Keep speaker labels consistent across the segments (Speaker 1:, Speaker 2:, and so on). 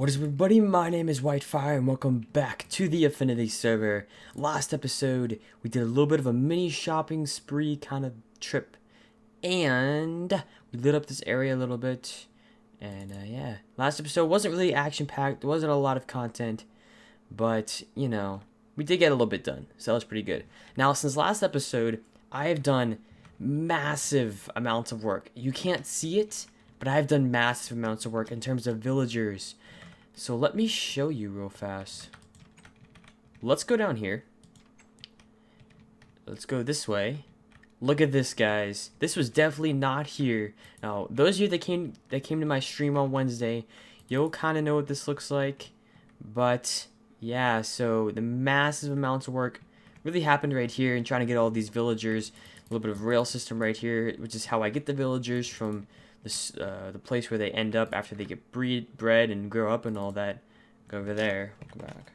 Speaker 1: What is up, everybody? My name is Whitefire and welcome back to the Affinity server. Last episode, we did a little bit of a mini shopping spree kind of trip. And we lit up this area a little bit. And yeah, last episode wasn't really action-packed. There wasn't a lot of content. But, you know, we did get a little bit done. So that was pretty good. Now, since last episode, I have done massive amounts of work. You can't see it, but I've done massive amounts of work in terms of villagers. So let me show you real fast. Let's go down here. Let's go this way. Look at this, guys. This was definitely not here. Now, those of you that came to my stream on Wednesday, you'll kind of know what this looks like. But yeah, so the massive amounts of work really happened right here in trying to get all these villagers. A little bit of rail system right here, which is how I get the villagers from the place where they end up after they get bred and grow up and all that. Go over there. Welcome back.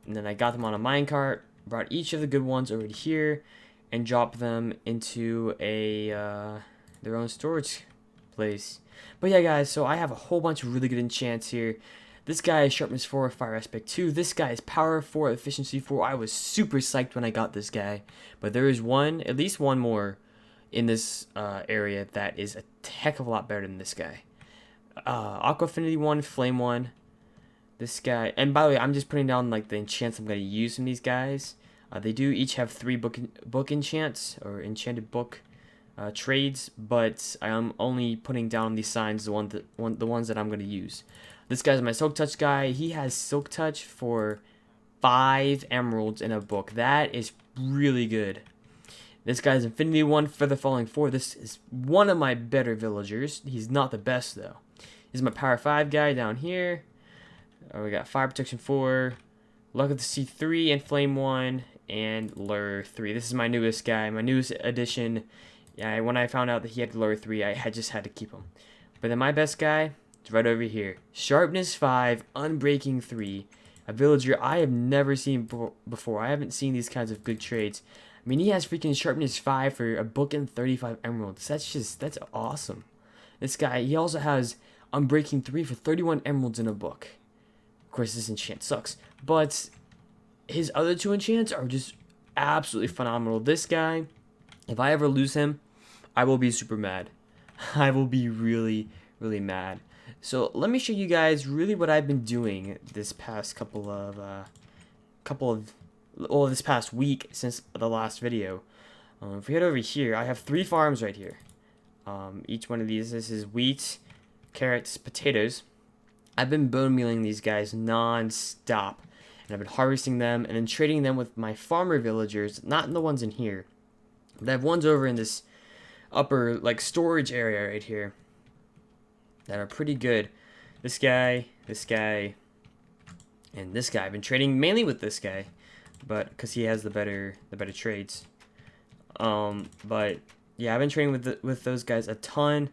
Speaker 1: And then I got them on a minecart, brought each of the good ones over to here, and dropped them into a their own storage place. But yeah, guys, so I have a whole bunch of really good enchants here. This guy is sharpness 4, fire aspect 2. This guy is power 4, efficiency 4. I was super psyched when I got this guy. But there is one, at least one more in this area that is a heck of a lot better than this guy. Aqua Affinity 1, Flame 1. This guy, and by the way, I'm just putting down like the enchants I'm going to use from these guys. They do each have 3 book enchants or enchanted book trades, but I am only putting down these signs, the ones that I'm going to use. This guy's my Silk Touch guy. He has Silk Touch for 5 emeralds in a book. That is really good. This guy's Infinity 1 for the Falling 4. This is one of my better villagers. He's not the best, though. He's my Power 5 guy down here. We got Fire Protection 4, Luck of the Sea 3, and Flame 1, and Lure 3. This is my newest guy, my newest addition. Yeah, when I found out that he had Lure 3, I just had to keep him. But then my best guy is right over here. Sharpness 5, Unbreaking 3. A villager I have never seen before. I haven't seen these kinds of good trades. I mean, he has freaking Sharpness 5 for a book and 35 emeralds. That's awesome. This guy, he also has Unbreaking 3 for 31 emeralds in a book. Of course, this enchant sucks. But his other 2 enchants are just absolutely phenomenal. This guy, if I ever lose him, I will be super mad. I will be really, really mad. So let me show you guys really what I've been doing this past this past week since the last video. If we head over here, I have 3 farms right here. Each one of these, this is wheat, carrots, potatoes. I've been bone mealing these guys non-stop, and I've been harvesting them and then trading them with my farmer villagers, not in the ones in here, but I have ones over in this upper like storage area right here that are pretty good. This guy, and this guy. I've been trading mainly with this guy, but because he has the better trades. But yeah, I've been trading with those guys a ton.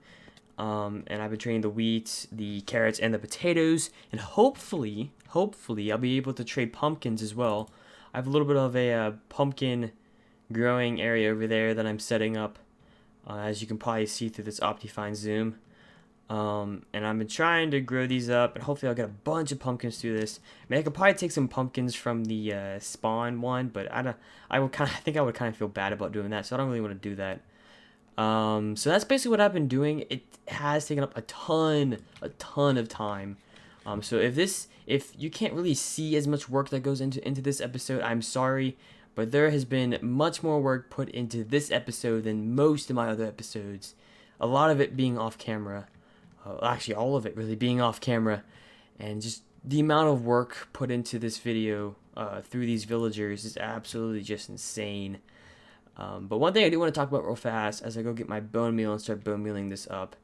Speaker 1: And I've been trading the wheat, the carrots, and the potatoes, and hopefully I'll be able to trade pumpkins as well. I have a little bit of a pumpkin growing area over there that I'm setting up, as you can probably see through this Optifine zoom. And I've been trying to grow these up, and hopefully I'll get a bunch of pumpkins through this. I mean, I could probably take some pumpkins from the spawn one, but I think I would kind of feel bad about doing that, so I don't really want to do that. So that's basically what I've been doing. It has taken up a ton of time. So if you can't really see as much work that goes into this episode, I'm sorry, but there has been much more work put into this episode than most of my other episodes. A lot of it being off camera. Actually, all of it really being off camera, and just the amount of work put into this video through these villagers is absolutely just insane. But one thing I do want to talk about real fast as I go get my bone meal and start bone mealing this up,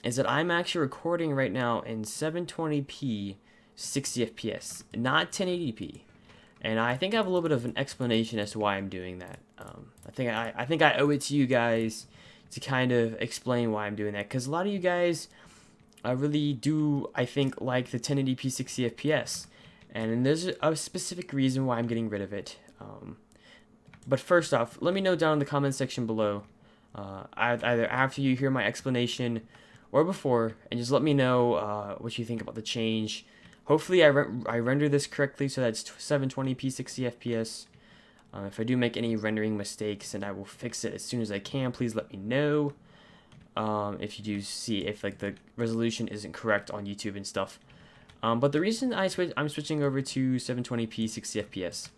Speaker 1: is that I'm actually recording right now in 720p 60 fps, not 1080p. And I think I have a little bit of an explanation as to why I'm doing that. I think I owe it to you guys to kind of explain why I'm doing that, because a lot of you guys really do, I think, like the 1080p 60 fps, and there's a specific reason why I'm getting rid of it. But first off, let me know down in the comment section below, either after you hear my explanation or before, and just let me know what you think about the change. Hopefully I render this correctly so that's 720p 60 FPS. If I do make any rendering mistakes, and I will fix it as soon as I can, please let me know. If you do see if like the resolution isn't correct on YouTube and stuff. But the reason I'm switching over to 720p 60 FPS.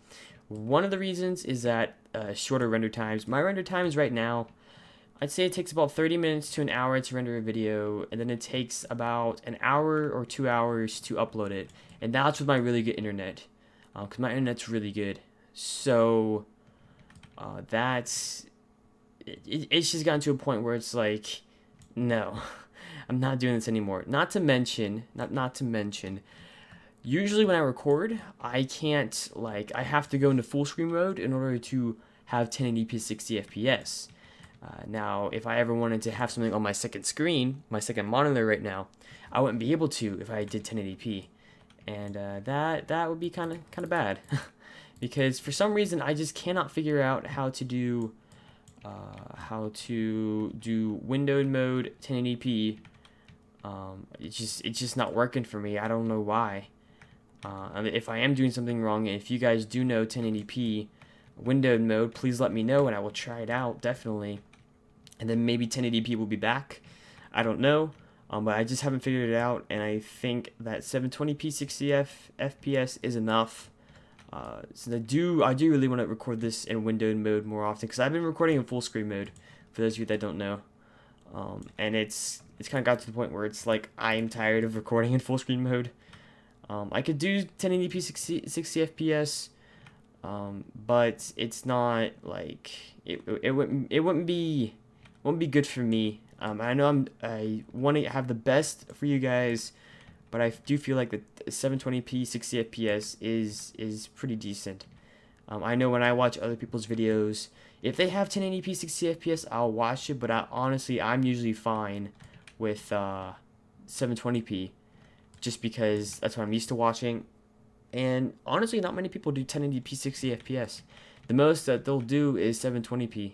Speaker 1: One of the reasons is that shorter render times. My render times right now, I'd say it takes about 30 minutes to an hour to render a video, and then it takes about an hour or 2 hours to upload it. And that's with my really good internet, because my internet's really good. So it's just gotten to a point where it's like, no, I'm not doing this anymore. Not to mention, usually when I record, I can't, like, I have to go into full screen mode in order to have 1080p 60 FPS. Now, if I ever wanted to have something on my second screen, my second monitor right now, I wouldn't be able to if I did 1080p, and that would be kind of bad, because for some reason I just cannot figure out how to do windowed mode 1080p. It's just not working for me. I don't know why. I mean, if I am doing something wrong, and if you guys do know 1080p windowed mode, please let me know and I will try it out, definitely. And then maybe 1080p will be back. I don't know, but I just haven't figured it out, and I think that 720p 60 FPS is enough. So I do really want to record this in windowed mode more often, because I've been recording in full screen mode, for those of you that don't know. And it's kind of got to the point where it's like I'm tired of recording in full screen mode. I could do 1080p 60 FPS, but it's not like it wouldn't be good for me. I know I want to have the best for you guys, but I do feel like the 720p 60 FPS is pretty decent. I know when I watch other people's videos, if they have 1080p 60 FPS, I'll watch it, but I'm usually fine with 720p, just because that's what I'm used to watching. And honestly, not many people do 1080p 60 FPS. The most that they'll do is 720p,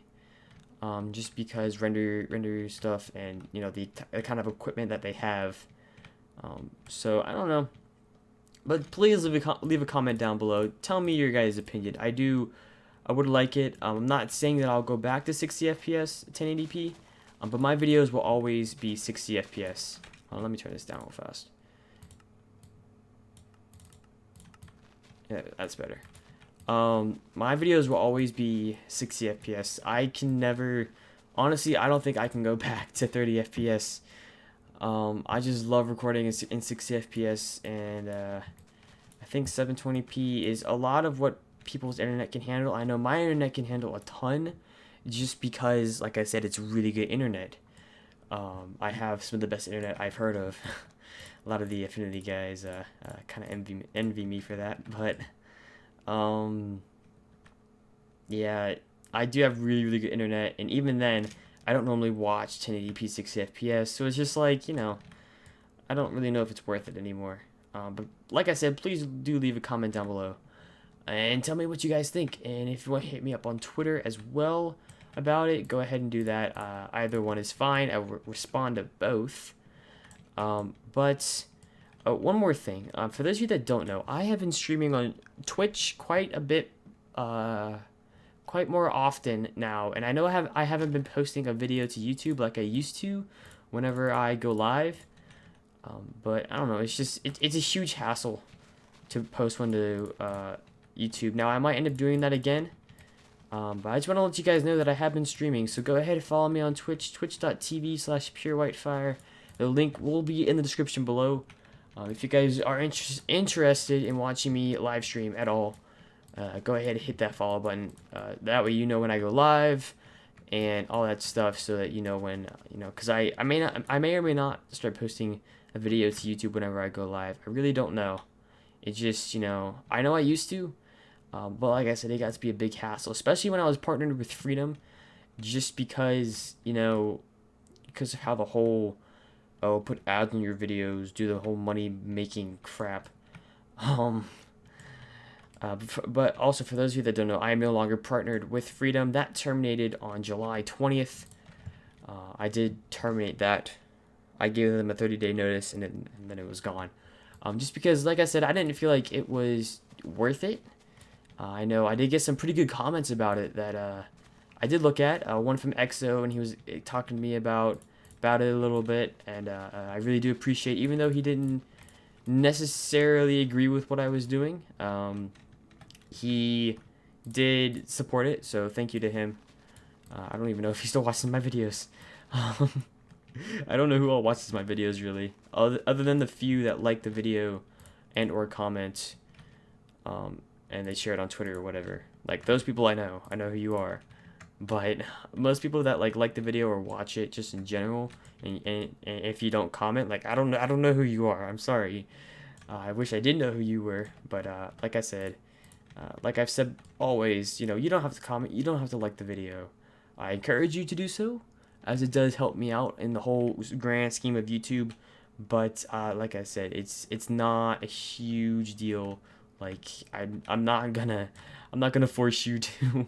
Speaker 1: just because render stuff, and you know the kind of equipment that they have. So I don't know, but please leave a comment down below. Tell me your guys' opinion. I would like it. I'm not saying that I'll go back to 60 FPS 1080p, but my videos will always be 60 FPS. Let me turn this down real fast. Yeah, that's better. My videos will always be 60 FPS. I can never, honestly, I don't think I can go back to 30 FPS. I just love recording in 60 FPS, and I think 720p is a lot of what people's internet can handle. I know my internet can handle a ton, just because, like I said, it's really good internet. I have some of the best internet I've heard of. A lot of the Affinity guys kind of envy me for that, but yeah, I do have really good internet, and even then, I don't normally watch 1080p 60 FPS, so it's just like, you know, I don't really know if it's worth it anymore. But like I said, please do leave a comment down below and tell me what you guys think. And if you want to hit me up on Twitter as well about it, go ahead and do that. Either one is fine. I will respond to both. But one more thing. For those of you that don't know, I have been streaming on Twitch quite a bit, quite more often now. And I know I haven't been posting a video to YouTube like I used to whenever I go live. But I don't know, it's a huge hassle to post one to YouTube. Now I might end up doing that again, but I just want to let you guys know that I have been streaming, so go ahead and follow me on Twitch, twitch.tv/purewhitefire. The link will be in the description below. If you guys are interested in watching me live stream at all, go ahead and hit that follow button. That way you know when I go live and all that stuff, so that you know when, you know, because I may or may not start posting a video to YouTube whenever I go live. I really don't know. It just, you know, I know I used to, but like I said, it got to be a big hassle, especially when I was partnered with Freedom, just because, you know, because of how the whole, put ads on your videos, do the whole money making crap. But also, for those of you that don't know, I am no longer partnered with Freedom. That terminated on July 20th. I did terminate that. I gave them a 30-day notice, and then it was gone. Just because, like I said, I didn't feel like it was worth it. I know I did get some pretty good comments about it that I did look at. One from EXO, and he was talking to me about it a little bit, and I really do appreciate, even though he didn't necessarily agree with what I was doing. He did support it, so thank you to him. I don't even know if he still watches my videos. Um, I don't know who all watches my videos really, other than the few that like the video and or comment, and they share it on Twitter or whatever. Like those people, I know who you are. But most people that like the video or watch it just in general, and if you don't comment, like I don't know who you are. I'm sorry. I wish I did know who you were, but like I said, like I've said always, you know, you don't have to comment, you don't have to like the video. I encourage you to do so, as it does help me out in the whole grand scheme of YouTube. But like I said, it's not a huge deal. Like I'm not gonna force you to.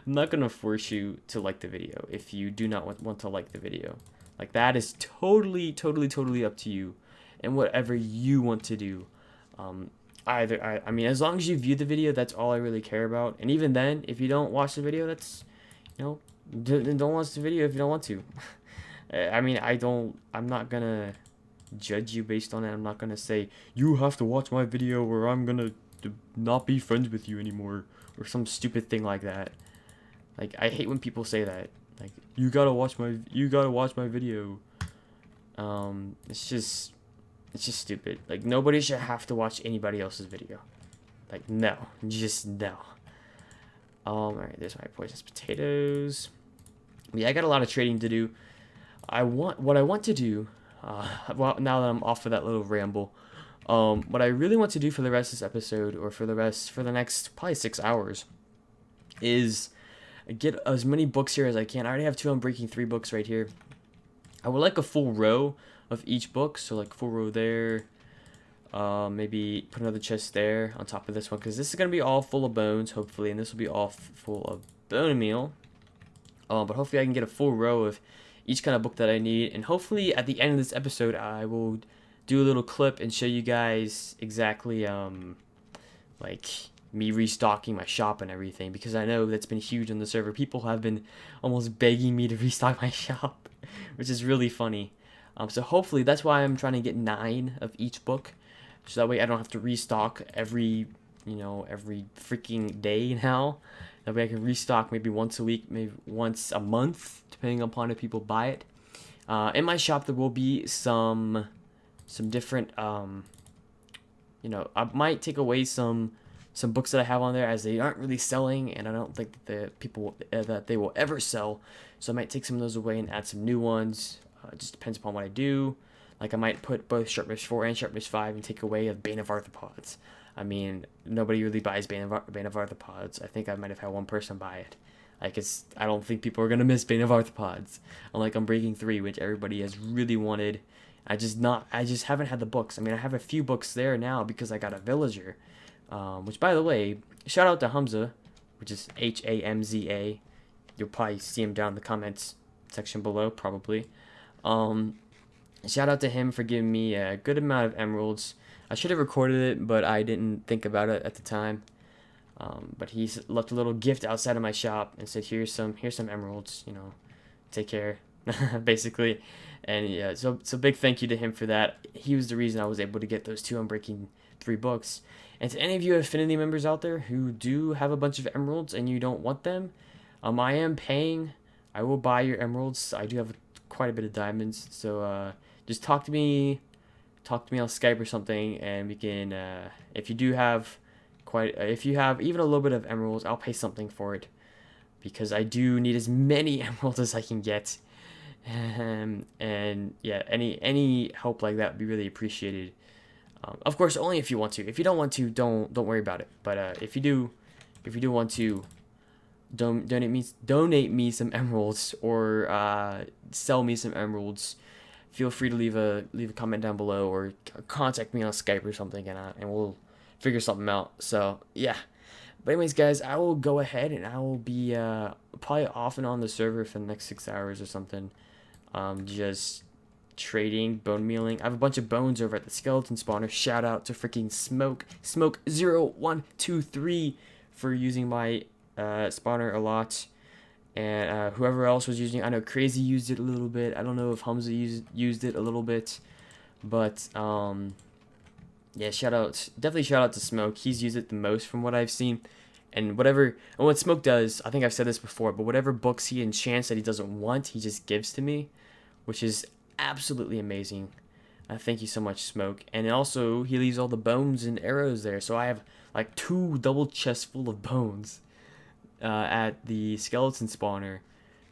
Speaker 1: I'm not gonna force you to like the video if you do not want to like the video. Like that is totally up to you, and whatever you want to do. Um, I mean, as long as you view the video, that's all I really care about. And even then, if you don't watch the video, that's, you know, don't watch the video if you don't want to. I mean, I'm not gonna judge you based on it. I'm not gonna say you have to watch my video or I'm gonna not be friends with you anymore or some stupid thing like that. Like I hate when people say that. Like you gotta watch my video. It's just stupid. Like nobody should have to watch anybody else's video. Like no, just no. Alright, there's my poisonous potatoes. Yeah, I got a lot of trading to do. What I want to do, well, now that I'm off of that little ramble, what I really want to do for the rest of this episode, or for the next probably 6 hours, is get as many books here as I can. I already have two Unbreaking 3 books right here. I would like a full row of each book, so like full row there. Maybe put another chest there on top of this one, because this is going to be all full of bones, hopefully, and this will be all full of bone meal. But hopefully I can get a full row of each kind of book that I need, and hopefully at the end of this episode I will do a little clip and show you guys exactly like me restocking my shop and everything, because I know that's been huge on the server. People have been almost begging me to restock my shop, which is really funny. So hopefully that's why I'm trying to get 9 of each book, so that way I don't have to restock every freaking day now. That way I can restock maybe once a week, maybe once a month, depending upon if people buy it. In my shop there will be some different, I might take away some books that I have on there, as they aren't really selling, and I don't think that that they will ever sell. So I might take some of those away and add some new ones. It just depends upon what I do. Like I might put both Sharpness 4 and Sharpness 5 and take away a Bane of Arthropods. I mean, nobody really buys Bane of Arthropods. I think I might have had one person buy it. Like I don't think people are gonna miss Bane of Arthropods. Unlike Unbreaking 3, which everybody has really wanted. I just haven't had the books. I mean, I have a few books there now because I got a villager. Which, by the way, shout out to Hamza, which is Hamza. You'll probably see him down in the comments section below, probably. Shout out to him for giving me a good amount of emeralds. I should have recorded it, but I didn't think about it at the time. But he left a little gift outside of my shop and said, here's some emeralds, take care, basically. And yeah, so big thank you to him for that. He was the reason I was able to get those 2 Unbreaking 3 books. And to any of you Affinity members out there who do have a bunch of emeralds and you don't want them, I am paying. I will buy your emeralds. I do have quite a bit of diamonds, so just talk to me on Skype or something, and we can, if you have even a little bit of emeralds, I'll pay something for it, because I do need as many emeralds as I can get. And yeah, any help like that would be really appreciated. Of course, only if you want to. If you don't want to, don't worry about it. But if you do want to donate me some emeralds, or sell me some emeralds, feel free to leave a comment down below, or contact me on Skype or something, and we'll figure something out. So yeah. But anyways, guys, I will go ahead and I will be probably off and on the server for the next 6 hours or something. Just trading, bone mealing. I have a bunch of bones over at the skeleton spawner. Shout out to freaking Smoke 0123 for using my spawner a lot. And whoever else was using it, I know Crazy used it a little bit. I don't know if Hamza used it a little bit. But, yeah, definitely shout out to Smoke. He's used it the most from what I've seen. And what Smoke does, I think I've said this before, but whatever books he enchants that he doesn't want, he just gives to me, which is absolutely amazing. Thank you so much, Smoke. And also, he leaves all the bones and arrows there, so I have like 2 double chests full of bones at the skeleton spawner.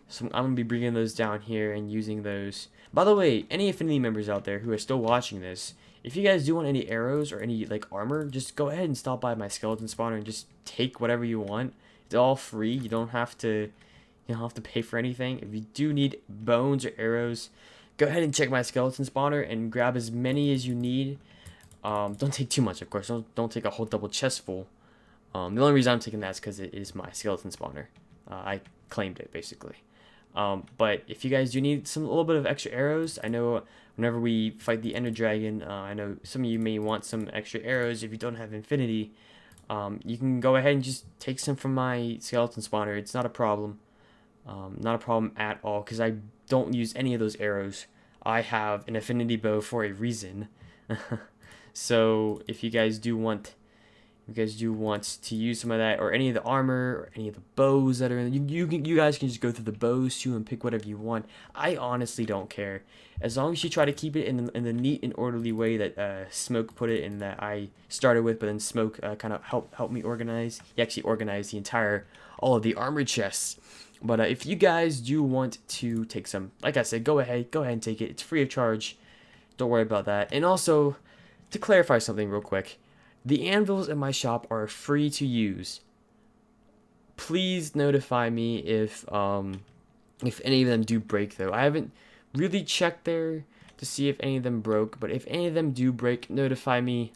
Speaker 1: So I'm going to be bringing those down here and using those. By the way, any Affinity members out there who are still watching this, if you guys do want any arrows or any like armor, just go ahead and stop by my skeleton spawner and just take whatever you want. It's all free. You don't have to pay for anything. If you do need bones or arrows, go ahead and check my skeleton spawner and grab as many as you need. Don't take too much, of course. Don't take a whole double chest full. The only reason I'm taking that is because it is my skeleton spawner. I claimed it basically. But if you guys do need a little bit of extra arrows, I know whenever we fight the Ender Dragon, I know some of you may want some extra arrows if you don't have Infinity. You can go ahead and just take some from my skeleton spawner. It's not a problem. Not a problem at all, because I don't use any of those arrows. I have an Affinity bow for a reason. So if you guys do want to use some of that, or any of the armor, or any of the bows that are in, you guys can just go through the bows too and pick whatever you want. I honestly don't care, as long as you try to keep it in the neat and orderly way that Smoke put it, and that I started with, but then Smoke kind of helped me organize. He actually organized all of the armor chests. But if you guys do want to take some, like I said, go ahead and take it. It's free of charge. Don't worry about that. And also, to clarify something real quick, the anvils in my shop are free to use. Please notify me if any of them do break, though. I haven't really checked there to see if any of them broke, but if any of them do break, notify me.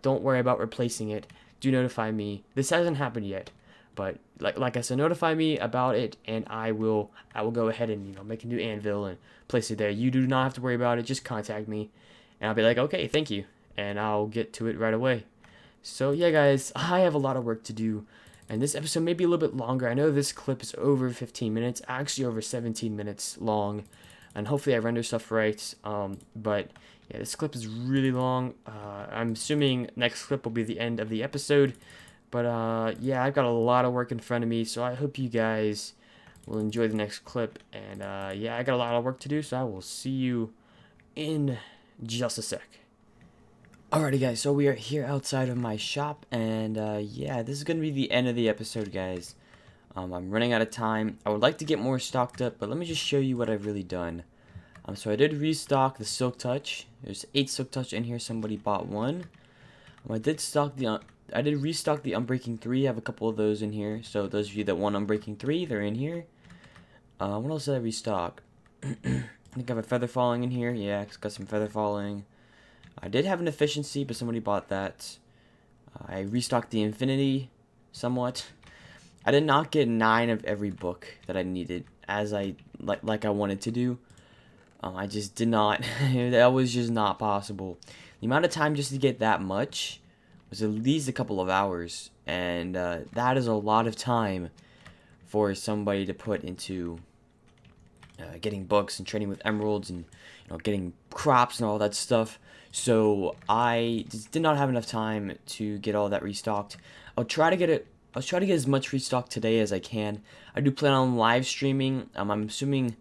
Speaker 1: Don't worry about replacing it. Do notify me. This hasn't happened yet, but like I said, notify me about it, and I will go ahead and make a new anvil and place it there. You do not have to worry about it. Just contact me, and I'll be like, okay, thank you, and I'll get to it right away. So yeah, guys, I have a lot of work to do, and this episode may be a little bit longer. I know this clip is over 15 minutes, actually over 17 minutes long, and hopefully I render stuff right. But yeah, this clip is really long. I'm assuming next clip will be the end of the episode. But yeah, I've got a lot of work in front of me, so I hope you guys will enjoy the next clip. And yeah, I got a lot of work to do, so I will see you in just a sec. Alrighty, guys, so we are here outside of my shop, and yeah, this is going to be the end of the episode, guys. I'm running out of time. I would like to get more stocked up, but let me just show you what I've really done. So I did restock the Silk Touch. There's 8 Silk Touch in here. Somebody bought one. I did restock the Unbreaking 3. I have a couple of those in here. So those of you that want Unbreaking 3, they're in here. What else did I restock? I think I have a Feather Falling in here. Yeah, it's got some Feather Falling. I did have an Efficiency, but somebody bought that. I restocked the Infinity somewhat. I did not get 9 of every book that I needed, as I wanted to do. I just did not. That was just not possible. The amount of time just to get that much was at least a couple of hours, and that is a lot of time for somebody to put into getting books and trading with emeralds and getting crops and all that stuff. So I just did not have enough time to get all that restocked. I'll try to get as much restocked today as I can. I do plan on live streaming. I'm thinking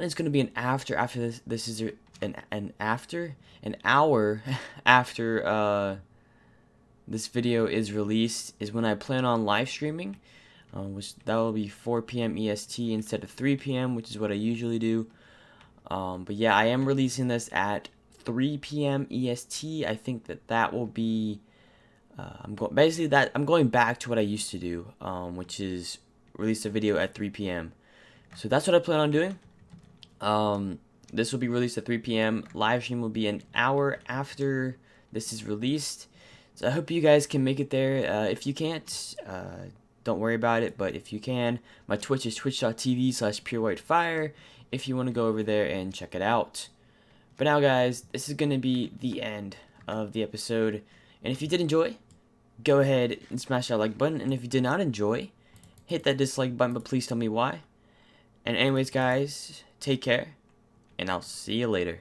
Speaker 1: it's gonna be an after this. This is an hour after this video is released is when I plan on live streaming, which that will be 4 p.m. EST instead of 3 p.m., which is what I usually do. But yeah, I am releasing this at 3 p.m. EST. I think that will be. I'm going back to what I used to do, which is release a video at 3 p.m. So that's what I plan on doing. This will be released at 3 p.m. Live stream will be an hour after this is released. So I hope you guys can make it there. If you can't, don't worry about it. But if you can, my Twitch is twitch.tv/purewhitefire. If you want to go over there and check it out. But now, guys, this is going to be the end of the episode. And if you did enjoy, go ahead and smash that like button. And if you did not enjoy, hit that dislike button, but please tell me why. And anyways, guys, take care, and I'll see you later.